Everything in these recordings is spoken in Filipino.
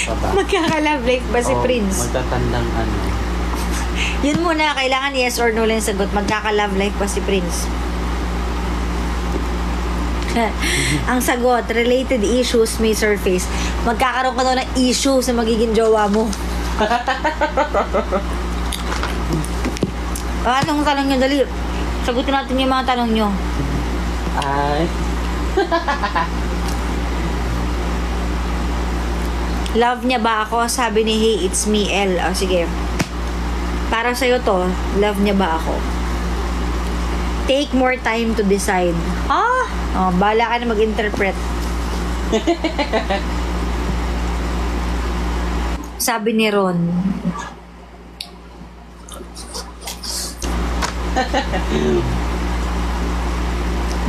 ka ba? Magkaka-love life ba si O Prince? magtatandang ano? Yun muna, kailangan yes or no lang yung sagot. Magkaka-love life ba si Prince? Ang sagot, related issues may surface. Magkakaroon ka daw ng issue sa magiging jowa mo. Anong tanong nyo? Dali. Sagutin natin yung mga tanong nyo. Ay. Love niya ba ako? Sabi ni Hey, it's me, L. O, sige. Para sa'yo to, love niya ba ako? Take more time to decide. Oh, bala ka na mag-interpret. Sabi ni Ron.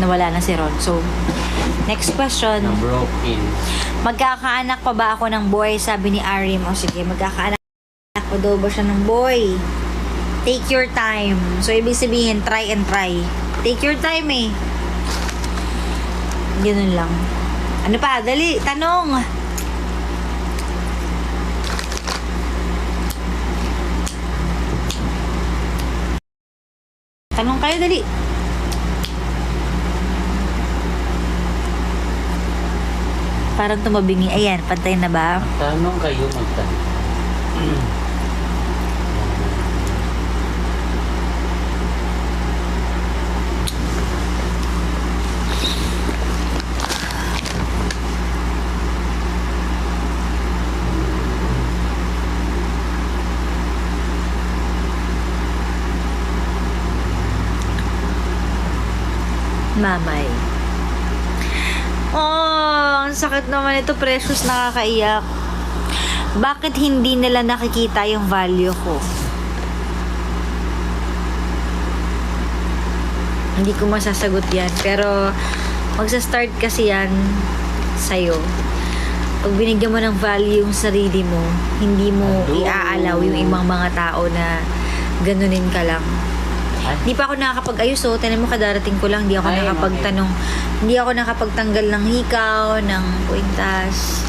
Nawala na si Ron. So, next question. Na broken. Magkakaanak pa ba ako ng boy? Sabi ni Arim. O sige, magkakaanak pa daw ba siya ng boy? Take your time. So, ibig sabihin, try and try. Take your time eh. Ganun lang. Ano pa? Dali, tanong. Tanong kayo, dali. Parang tumabingi. Ayan, pantay na ba? Tanong kayo magtanong. Mamay. Oh, ang sakit naman ito. Precious, nakakaiyak. Bakit hindi nila nakikita yung value ko? Hindi ko masasagot yan. Pero, magsa-start kasi yan sa'yo. Pag binigyan mo ng value yung sarili mo, hindi mo iaalaw yung ibang mga tao na ganunin ka lang. Hindi pa ako nakakapag-ayos, oh. Tanan mo, kadarating ko lang. Hindi ako nakapagtanong. Hindi ako nakapagtanggal ng hikaw, ng kwintas.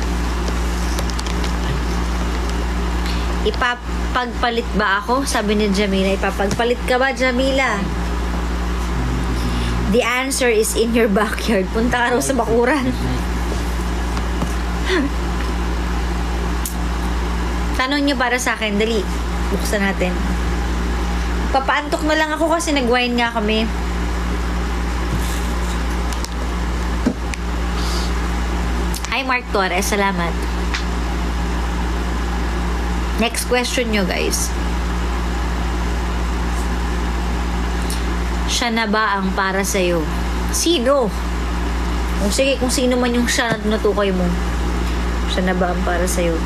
Ipapagpalit ba ako? Sabi ni Jamila. Ipapagpalit ka ba, Jamila? The answer is in your backyard. Punta ka raw sa bakuran. Tanong niyo para sa akin. Dali. Buksan natin. Papaantok na lang ako kasi nag-wine nga kami. Hi, Mark Torres. Salamat. Next question nyo, guys. Siya na ba ang para sa'yo? Sino? O sige, kung sino man yung siya na natukoy mo. Siya na ba ang para sa'yo?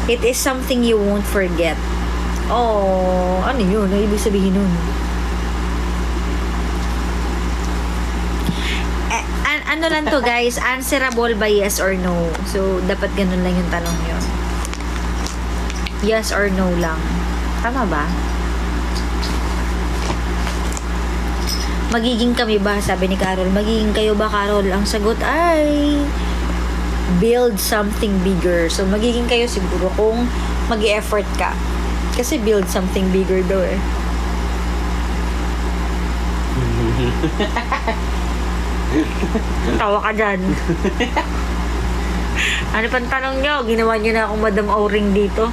It is something you won't forget. Oh, ano yun? Ano ibig sabihin nun? Ano lang to, guys? Answerable by yes or no. So, dapat ganun lang yung tanong nyo. Yes or no lang. Tama ba? Magiging kami ba? Sabi ni Carol. Magiging kayo ba, Carol? Ang sagot ay build something bigger. So, magiging kayo siguro kung mag-e-effort ka. Kasi build something bigger daw eh. Tawa ka dyan. Ano pang tanong nyo? Ginawa nyo na akong Madam O-ring dito.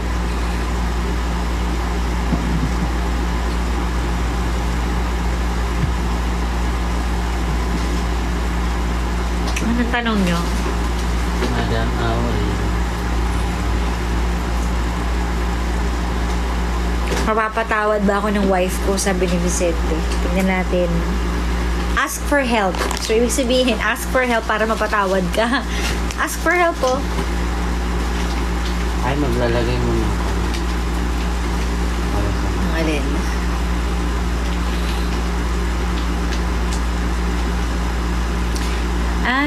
Anong tanong nyo? Madam O-ring. Mapapatawad ba ako ng wife ko? Sabi ni Vicente. Tingnan natin. Ask for help. So, ibig sabihin, ask for help para mapatawad ka. Ask for help po. Ay, maglalagay mo na. Para sa Ang alin.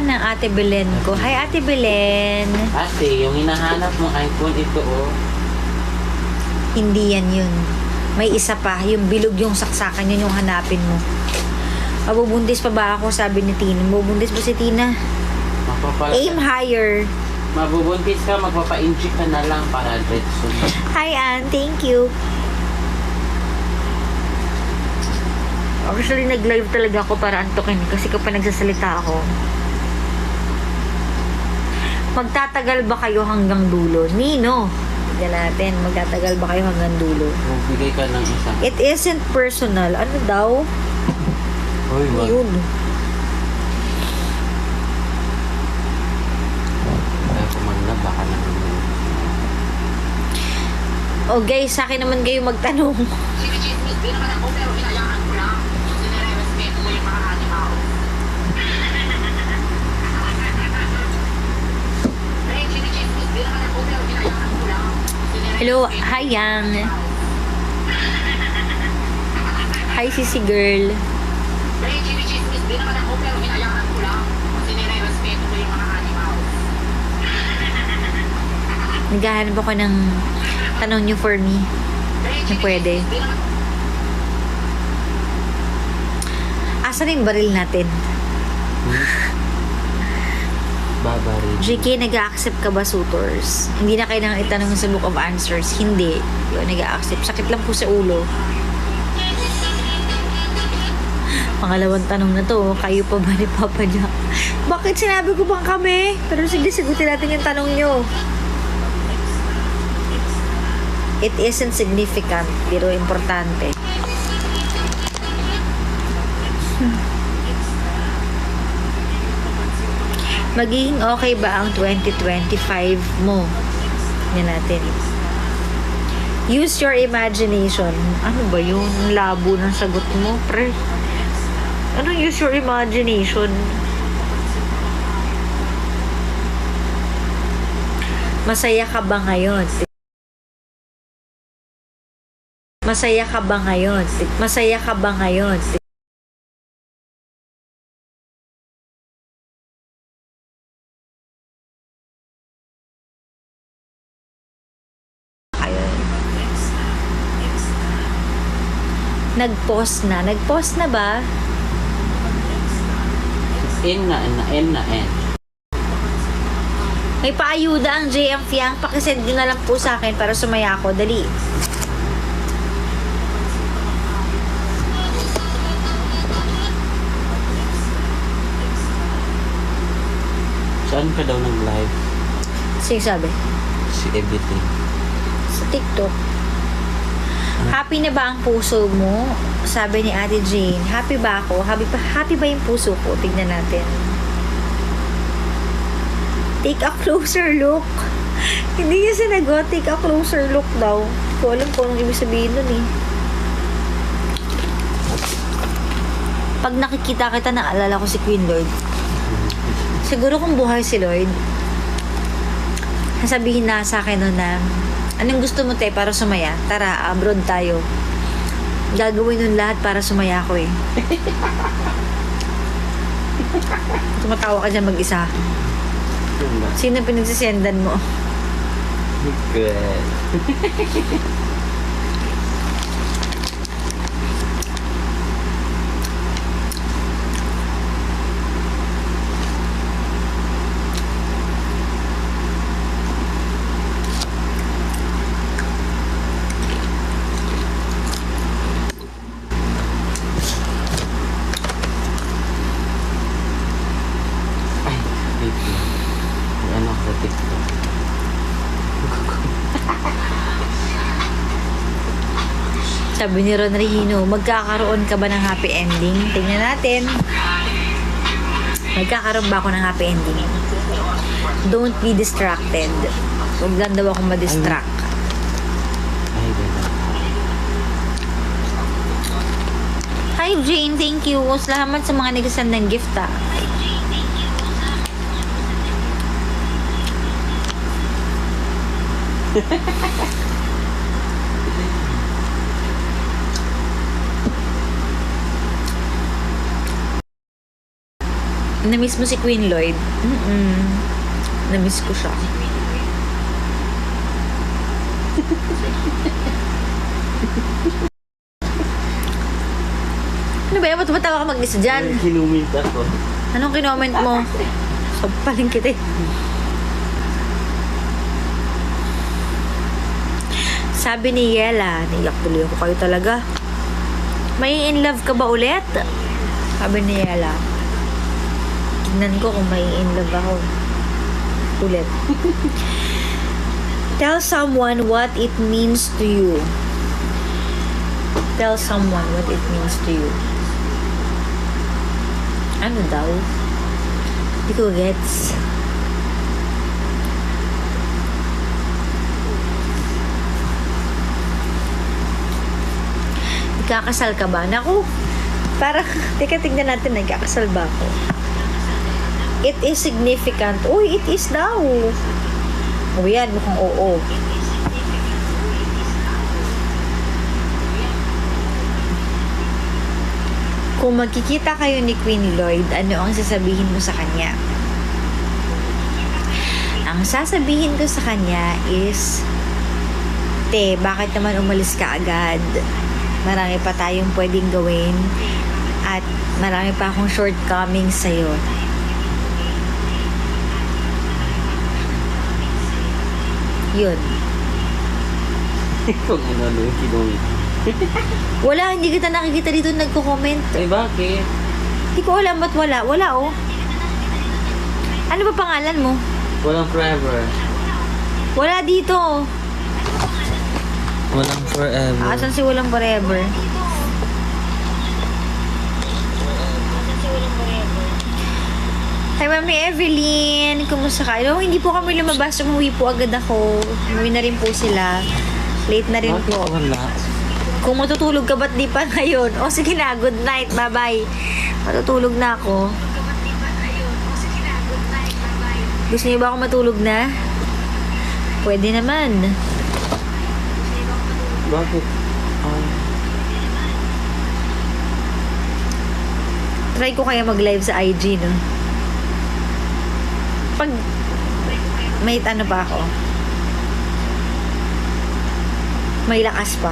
Ng Ate Belen ko. Hi, Ate Belen. Ate, yung hinahanap mong iPhone ito, oh. Hindi yan yun. May isa pa. Yung bilog yung saksakan yun yung hanapin mo. Mabubuntis pa ba ako? Sabi ni Tina. Mabubuntis ba si Tina? Aim higher. Mabubuntis ka, magpapa-inject ka na lang para diretso. Hi, Ann. Thank you. Actually, nag-live talaga ako para antukin kasi kapag nagsasalita ako. Magtatagal ba kayo hanggang dulo? Nino. Tignan natin, magtatagal ba kayo hanggang dulo? Magbigay ka ng isang. It isn't personal. Ano daw? Uy, Ano wag. yun? Kaya kumanda, baka naman. O guys, sa akin naman kayo magtanong. Sinichismis din naman ako pero hinayaan ko lang. Sinire-respeto ko yung mga animal. Hey, sinichismis din naman ako pero hinayaan ko lang. Hello, hi Yang. Hi Sisi Girl. Hey, sinichismis din naman ako pero hinayaan ko lang. Sinire-respeto ko yung mga animal. Naghahanap ako ng tanong nyo for me. Hey, Na pwede. sinichismis din naman Asa na yung baril natin? Babarin. JK, nag-a-accept ka ba suitors? Hindi na kailangan itanong sa book of answers. Hindi. Yun, nag-a-accept. Sakit lang po sa ulo. Pangalawang tanong na to, kayo pa ba ni Papa Jack? Bakit sinabi ko bang kami? Pero sige, sagutin natin yung tanong nyo. It isn't significant, pero importante. Magiging okay ba ang 2025 mo? Yan natin. Use your imagination. Ano ba yun? Ang labo ng sagot mo, pre. Anong use your imagination? Masaya ka ba ngayon? Masaya ka ba ngayon? Masaya ka ba ngayon? Ayun. Nag-pause na. Nag-pause na ba? N na, N na, N. May paayuda ang JM Fiang. Pakisend nyo na lang po sa akin para sumaya ako. Dali. Saan ka daw nag-live? Sige sabi. Si everything. Sa TikTok. Happy na ba ang puso mo? Sabi ni Ate Jane. Happy ba ako? Happy ba yung puso ko? Tignan natin. Take a closer look. Hindi niya sinagot. Take a closer look daw. Hindi ko alam kung anong ibig sabihin nun eh. Pag nakikita kita, naalala ko si Queen Lloyd. Siguro kung buhay si Lloyd, sasabihin na sa akin nun na, anong gusto mo te para sumaya? Tara, abroad tayo. Gagawin nun lahat para sumaya ko eh. Tumatawa ka dyan mag-isa. Sino pinagsisendan mo? Good. Ay, wait lang. May ano ako sa TikTok. Sabi ni Ron Regino, magkakaroon ka ba ng happy ending? Tingnan natin. Magkakaroon ba ako ng happy ending? Don't be distracted. Huwag lang daw akong ma-distract. Ay, ganda. Hi Jane, thank you. Salamat sa mga nagsasan ng gift ah. Na-miss mo si Queen Lloyd? Na-miss ko siya. Ano ba yan? Ba't matawa ka mag-isa dyan? Kinumint ako. Anong kinoment mo? Sampalin kita eh. Sabi ni Yela, naiyak tuloy ako, kayo talaga. May in love ka ba ulit? Sabi ni Yela. Tignan ko kung may in love ako. Ulit. Tell someone what it means to you. Tell someone what it means to you. Ano daw? Hindi ko gets. Ikakasal ka ba? Naku, parang, teka, tignan natin, nagkakasal ba ako? It is significant. Uy, it is daw. O yan, mukhang oo. Kung magkikita kayo ni Queen Lloyd, ano ang sasabihin mo sa kanya? Ang sasabihin ko sa kanya is, te, bakit naman umalis ka agad? Marami pa tayong pwedeng gawin at marami pa akong shortcomings sa'yo. Yun. Kung ano yung kinong. Wala, hindi kita nakikita dito nagko-comment. Eh, bakit? Hindi ko alam ba't wala. Wala, oh. Ano ba pangalan mo? Walang forever. Wala dito. Walang forever. Asan si Walang Forever? Hi, Mami Evelyn. Kumusta ka? Alam mo, hindi po kami lumabas. Umuwi po agad ako. Umuwi na rin po sila. Late na rin Bakit po. wala? Kung matutulog ka, ba't di pa ngayon? O, sige na. Good night. Bye-bye. Matutulog na ako. Gusto niyo ba ako matulog na? Pwede naman. Bakit? Try ko kaya mag-live sa IG, no? Pag may ano pa ako, may lakas pa.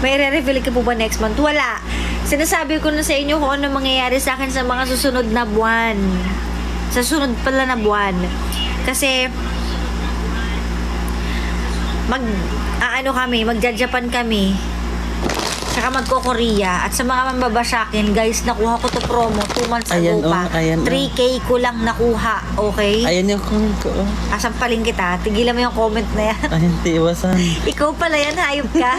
May re-reveal ka po ba next month? Wala. Sinasabi ko na sa inyo kung ano mangyayari sa akin sa mga susunod na buwan. Sa susunod pala na buwan. Kasi magja-Japan kami. Saka magko-Korea. At sa mga mambabasyakin, guys, nakuha ko to promo 2 months ago pa. 3K ko lang nakuha, okay? Ayan yung comment ko. Asampaling kita. Tigilan mo yung comment na yan. Ayan, tiwasan. Ikaw pala yan, hayop ka.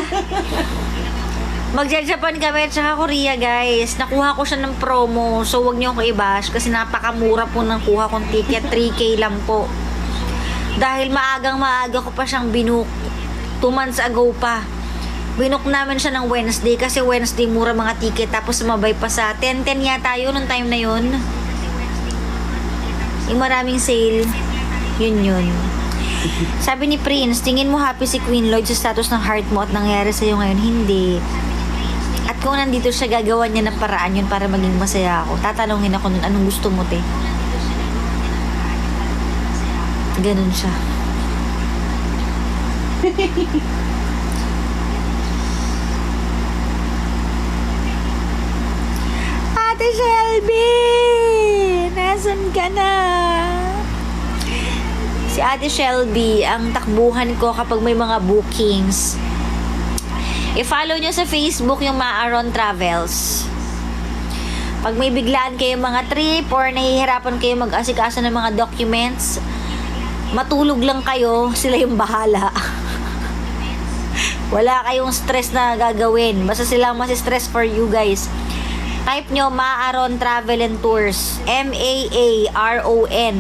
Magja-Japan kami at saka Korea, guys. Nakuha ko siya ng promo. So, wag niyo akong i-bash kasi napakamura po ng kuha kong ticket. 3K lang po. Dahil maaga ko pa siyang binook. 2 months ago pa. Binook namin siya ng Wednesday kasi Wednesday mura mga ticket. Tapos sumabay pa sa 10-10 yata yun nung time na yun. Yung maraming sale. Yun. Sabi ni Prince, tingin mo happy si Queen Lloyd sa status ng heart mo at nangyari sa'yo ngayon? Hindi. At kung nandito siya, gagawa niya ng paraan yun para maging masaya ako. Tatanungin ako nun, anong gusto mo, te? Ganun siya. Ate Shelby! Nasaan ka na? Si Ate Shelby, ang takbuhan ko kapag may mga bookings. I-follow nyo sa Facebook yung Maaron Travels. Pag may biglaan kayo mga trip or nahihirapan kayo mag-asikaso ng mga documents, matulog lang kayo, sila yung bahala. Wala kayong stress na gagawin. Basta sila ang mas-stress for you guys. Type nyo Maaron Travel and Tours. M-A-A-R-O-N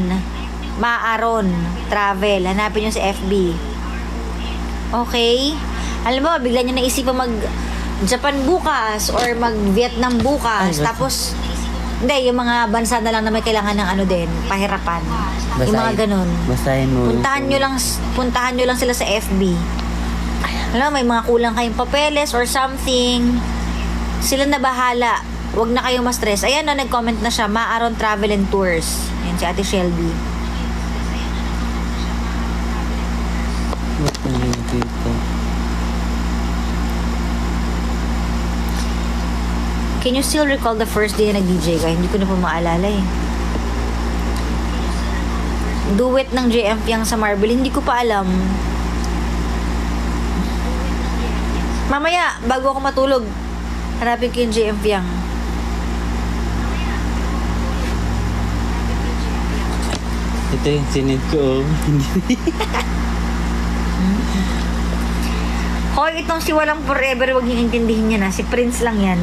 Maaron Travel. Hanapin nyo sa FB. Okay? Alam mo, bigla nyo naisipan mag-Japan bukas or mag-Vietnam bukas. Ay, tapos, hindi, yung mga bansa na lang na may kailangan ng ano din, pahirapan. Yung mga ganun. Basahin mo. Puntahan nyo lang sila sa FB. Alam mo, may mga kulang kayong papeles or something. Sila na bahala. Huwag na kayong ma-stress. Ayan na, nag-comment na siya. Maaron Travel and Tours. Ayan si Ate Shelby. Can you still recall the first day na nag-DJ ka? Hindi ko na po maalala eh. duet ng JM Fiang sa Marble. Hindi ko pa alam. Mamaya, bago ako matulog, hanapin ko yung JM Fiang. Ito yung sinid ko. Hoy, itong si Walang Forever, wag niyong intindihin niya na. Si Prince lang yan.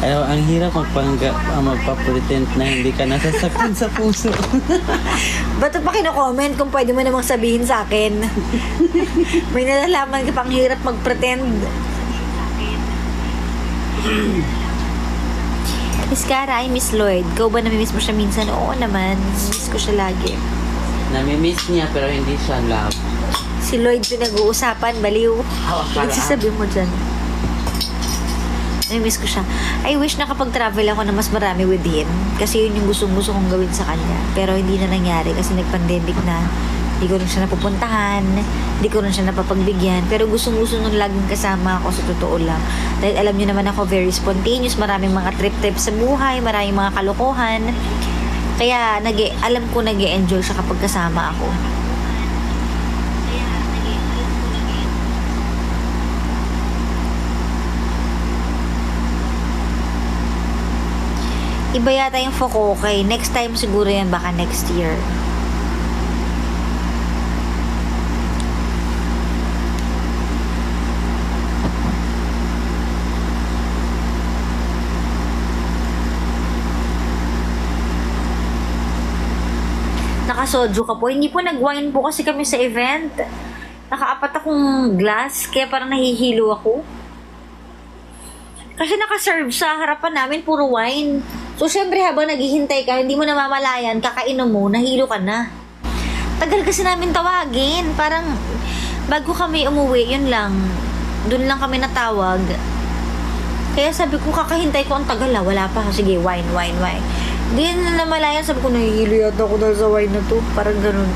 Ay, ang hirap magpa-pretend na hindi ka nasasaktan sa puso. Ba't pa kino-comment kung pwede mo namang sabihin sa akin? May nalalaman ka pang hirap mag-pretend. Miss Cara, I miss Lloyd. Ikaw ba namimiss mo siya minsan? Oo naman. Miss ko siya lagi. Namimiss niya pero hindi siya love. Si Lloyd pinag-uusapan, baliw. Nagsasabi mo dyan. Namimiss ko siya. I wish na kapag travel ako na mas marami with him. Kasi yun yung gustong-gusto kong gawin sa kanya. Pero hindi na nangyari kasi nag-pandemic na. Hindi ko rin siya napupuntahan. Hindi ko rin siya napapagbigyan. Pero gustong-gusto nung laging kasama ako sa totoo lang. Dahil alam niyo naman ako very spontaneous. Maraming mga trip-trip sa buhay. Maraming mga kalokohan. Kaya alam ko nag-e-enjoy siya kapag kasama ako. Iba yata yung Fokokay. Next time siguro yan, baka next year. Nakasoju ka po. Hindi po nag-wine po kasi kami sa event. Nakaapat akong glass, kaya parang nahihilo ako. Kasi nakaserve sa harapan namin, puro wine. So, syempre, habang naghihintay ka, hindi mo namamalayan, kakainom mo, nahilo ka na. Tagal kasi namin tawagin. Parang, bago kami umuwi, yun lang. Doon lang kami natawag. Kaya sabi ko, kakahintay ko ang tagal ah. Wala pa. Sige, wine. Hindi na namalayan. Sabi ko, nahihilo yata ako dahil sa wine na to. Parang ganun.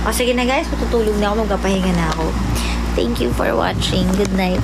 O, sige na guys, matutulog na ako. Magpapahinga na ako. Thank you for watching. Good night.